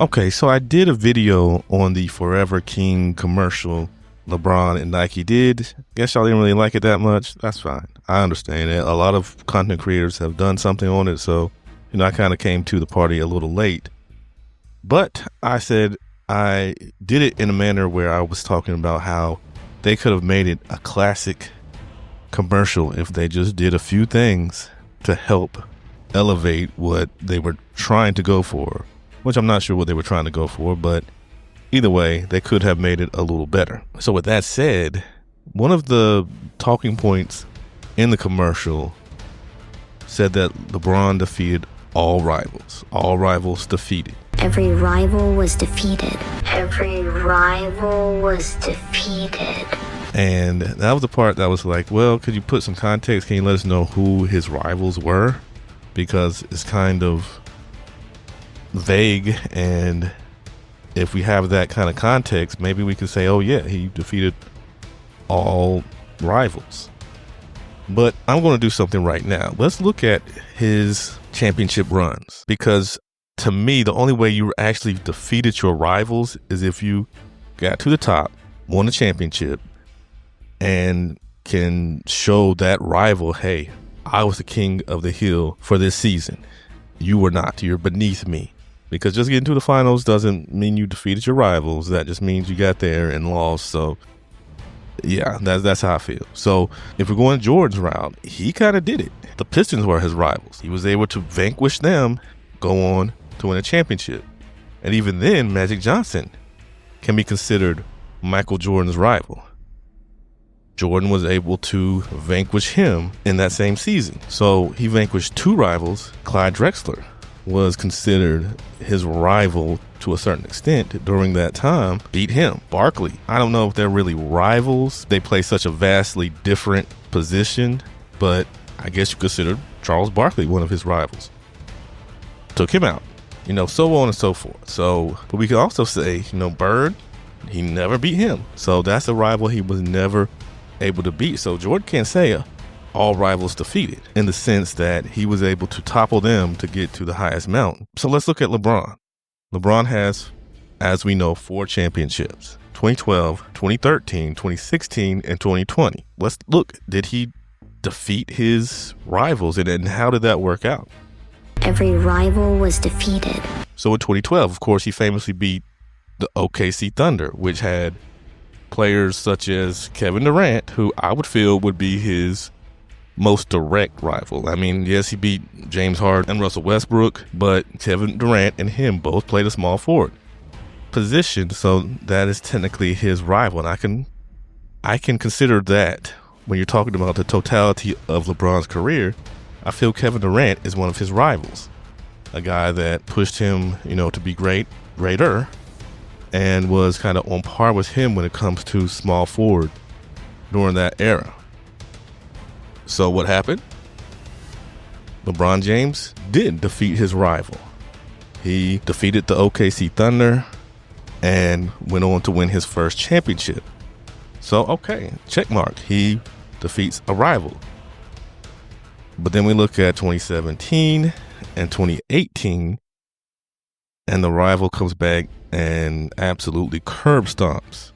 Okay, so I did a video on the Forever King commercial LeBron and Nike did. Guess y'all didn't really like it that much. That's fine. I understand it. A lot of content creators have done something on it, so I kind of came to the party a little late. But I said I did it in a manner where I was talking about how they could have made it a classic commercial if they just did a few things to help elevate what they were trying to go for, which I'm not sure what they were trying to go for, but either way, they could have made it a little better. So with that said, one of the talking points in the commercial said that LeBron defeated all rivals defeated. Every rival was defeated. Every rival was defeated. And that was the part that was like, well, could you put some context? Can you let us know who his rivals were? Because it's kind of vague, and if we have that kind of context, maybe we could say, oh yeah, he defeated all rivals. But I'm going to do something right now. Let's look at his championship runs, because to me, the only way you actually defeated your rivals is if you got to the top, won a championship, and can show that rival, hey, I was the king of the hill for this season. You were not. You're beneath me. Because just getting to the finals doesn't mean you defeated your rivals. That just means you got there and lost. So yeah, that's how I feel. So if we're going Jordan's route, he kind of did it. The Pistons were his rivals. He was able to vanquish them, go on to win a championship. And even then, Magic Johnson can be considered Michael Jordan's rival. Jordan was able to vanquish him in that same season. So he vanquished two rivals. Clyde Drexler was considered his rival to a certain extent during that time, beat him. Barkley, I don't know if they're really rivals. They play such a vastly different position, but I guess you consider Charles Barkley one of his rivals. Took him out, so on and so forth. So, but we could also say, Bird, he never beat him. So that's a rival he was never able to beat. So Jordan can't say all rivals defeated in the sense that he was able to topple them to get to the highest mountain. So let's look at LeBron. LeBron has, as we know, 4 championships: 2012, 2013, 2016, and 2020. Let's look. Did he defeat his rivals, and how did that work out? Every rival was defeated. So in 2012, of course, he famously beat the OKC Thunder, which had players such as Kevin Durant, who I would feel would be his most direct rival. I mean, yes, he beat James Harden and Russell Westbrook, but Kevin Durant and him both played a small forward position, so that is technically his rival. And I can consider that when you're talking about the totality of LeBron's career. I feel Kevin Durant is one of his rivals, a guy that pushed him, to be greater, and was kind of on par with him when it comes to small forward during that era. So what happened? LeBron James did defeat his rival. He defeated the OKC Thunder and went on to win his first championship. So, okay, check mark. He defeats a rival. But then we look at 2017 and 2018, and the rival comes back and absolutely curb stomps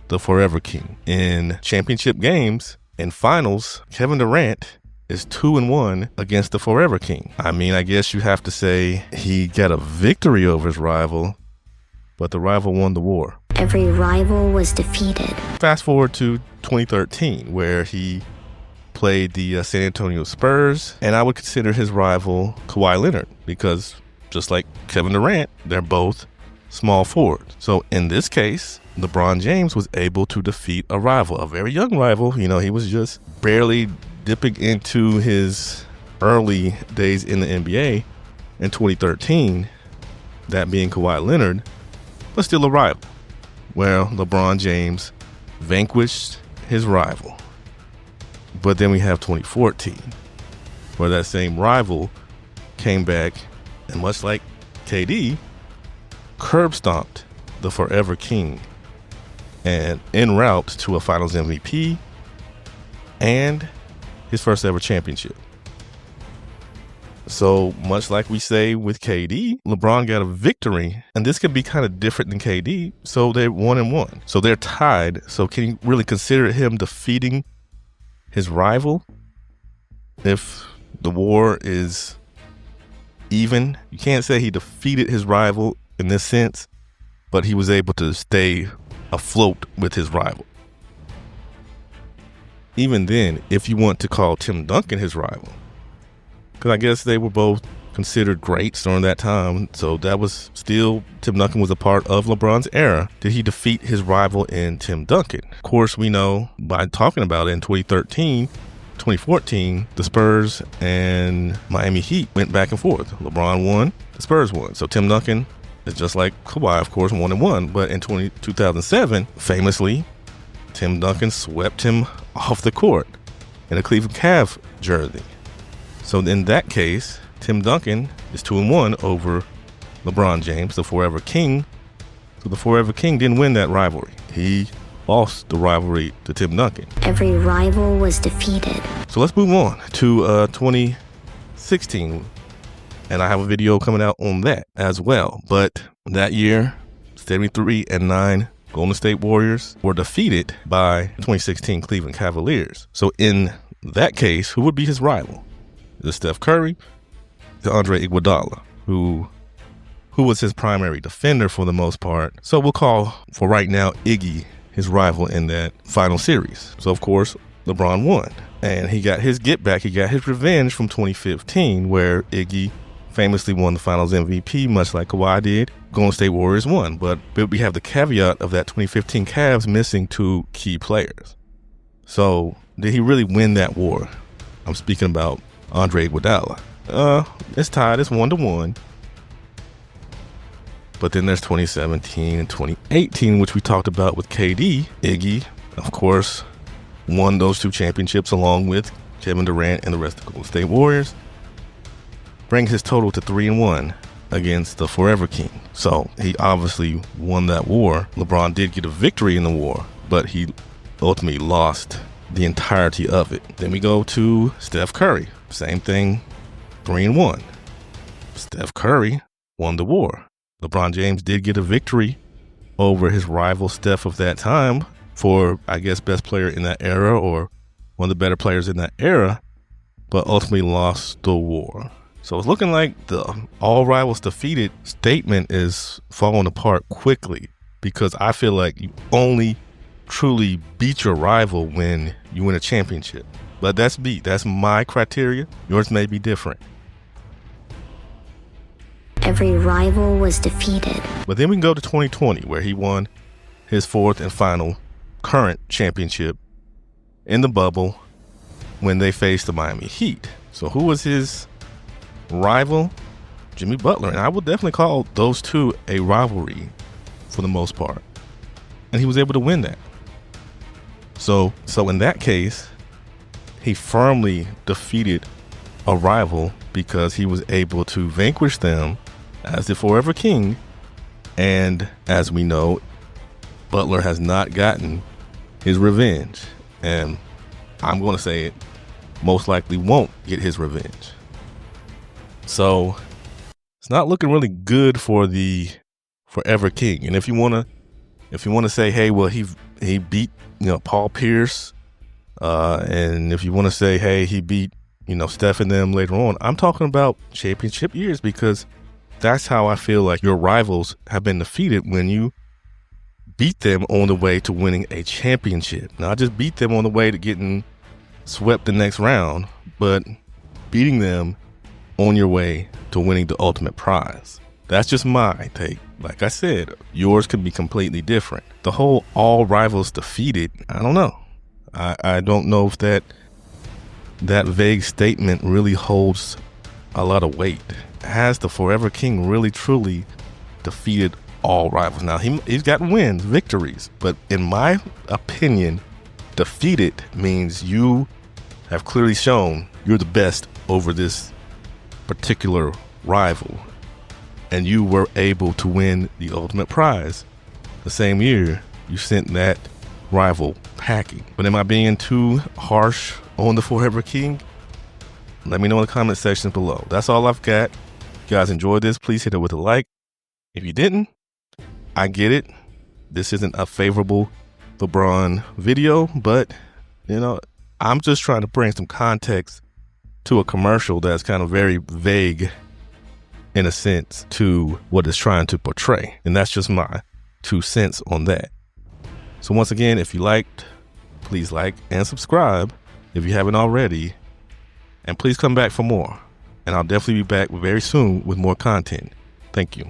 the Forever King. In championship games and finals, Kevin Durant is 2-1 against the Forever King. I mean, I guess you have to say he got a victory over his rival, but the rival won the war. Every rival was defeated. Fast forward to 2013, where he played the San Antonio Spurs, and I would consider his rival Kawhi Leonard, because just like Kevin Durant, they're both small forwards. So in this case, LeBron James was able to defeat a rival, a very young rival. He was just barely dipping into his early days in the NBA in 2013, that being Kawhi Leonard, but still a rival. Well, LeBron James vanquished his rival. But then we have 2014, where that same rival came back and, much like KD, curb stomped the Forever King and en route to a Finals MVP and his first ever championship. So much like we say with KD, LeBron got a victory, and this could be kind of different than KD. So they're 1-1. So they're tied. So can you really consider him defeating his rival if the war is even? You can't say he defeated his rival in this sense, but he was able to stay afloat with his rival. Even then, if you want to call Tim Duncan his rival, because I guess they were both considered greats during that time. So that was still, Tim Duncan was a part of LeBron's era. Did he defeat his rival in Tim Duncan? Of course, we know by talking about it in 2013, 2014, the Spurs and Miami Heat went back and forth. LeBron won, the Spurs won. So Tim Duncan is just like Kawhi, of course, 1-1. But in 2007, famously, Tim Duncan swept him off the court in a Cleveland Cavs jersey. So in that case, Tim Duncan is 2-1 over LeBron James, the Forever King. So the Forever King didn't win that rivalry. He lost the rivalry to Tim Duncan. Every rival was defeated. So let's move on to 2016. And I have a video coming out on that as well. But that year, 73-9 Golden State Warriors were defeated by 2016 Cleveland Cavaliers. So in that case, who would be his rival? The Steph Curry, the Andre Iguodala, who was his primary defender for the most part. So we'll call, for right now, Iggy his rival in that final series. So, of course, LeBron won. And he got his get back. He got his revenge from 2015, where Iggy famously won the Finals MVP, much like Kawhi did. Golden State Warriors won. But we have the caveat of that 2015 Cavs missing 2 key players. So did he really win that war? I'm speaking about Andre Iguodala. It's tied. It's 1-1. But then there's 2017 and 2018, which we talked about with KD. Iggy, of course, won those 2 championships along with Kevin Durant and the rest of the Golden State Warriors. Brings his total to 3-1 against the Forever King. So he obviously won that war. LeBron did get a victory in the war, but he ultimately lost the entirety of it. Then we go to Steph Curry. Same thing, 3-1. Steph Curry won the war. LeBron James did get a victory over his rival Steph of that time for, I guess, best player in that era or one of the better players in that era, but ultimately lost the war. So it's looking like the all rivals defeated statement is falling apart quickly, because I feel like you only truly beat your rival when you win a championship. But that's my criteria. Yours may be different. Every rival was defeated. But then we can go to 2020, where he won his 4th and final current championship in the bubble when they faced the Miami Heat. So who was his rival? Jimmy Butler. And I would definitely call those two a rivalry for the most part. And he was able to win that. So in that case, he firmly defeated a rival because he was able to vanquish them as the Forever King. And as we know, Butler has not gotten his revenge. And I'm going to say it most likely won't get his revenge. So it's not looking really good for the Forever King. And if you want to say, hey, well, he beat, Paul Pierce, and if you want to say, hey, he beat, Steph and them later on, I'm talking about championship years, because that's how I feel like your rivals have been defeated, when you beat them on the way to winning a championship. Not just beat them on the way to getting swept the next round, but beating them on your way to winning the ultimate prize. That's just my take. Like I said, yours could be completely different. The whole all rivals defeated, I don't know. I don't know if that vague statement really holds a lot of weight. Has the Forever King really truly defeated all rivals? Now, he's got wins, victories, but in my opinion, defeated means you have clearly shown you're the best over this particular rival, and you were able to win the ultimate prize the same year you sent that rival packing. But am I being too harsh on the Forever King? Let me know in the comment section below. That's all I've got. If you guys enjoyed this, please hit it with a like. If you didn't, I get it. This isn't a favorable LeBron video, but, you know, I'm just trying to bring some context to a commercial that's kind of very vague in a sense to what it's trying to portray. And that's just my 2 cents on that. So once again, if you liked, please like and subscribe if you haven't already. And please come back for more. And I'll definitely be back very soon with more content. Thank you.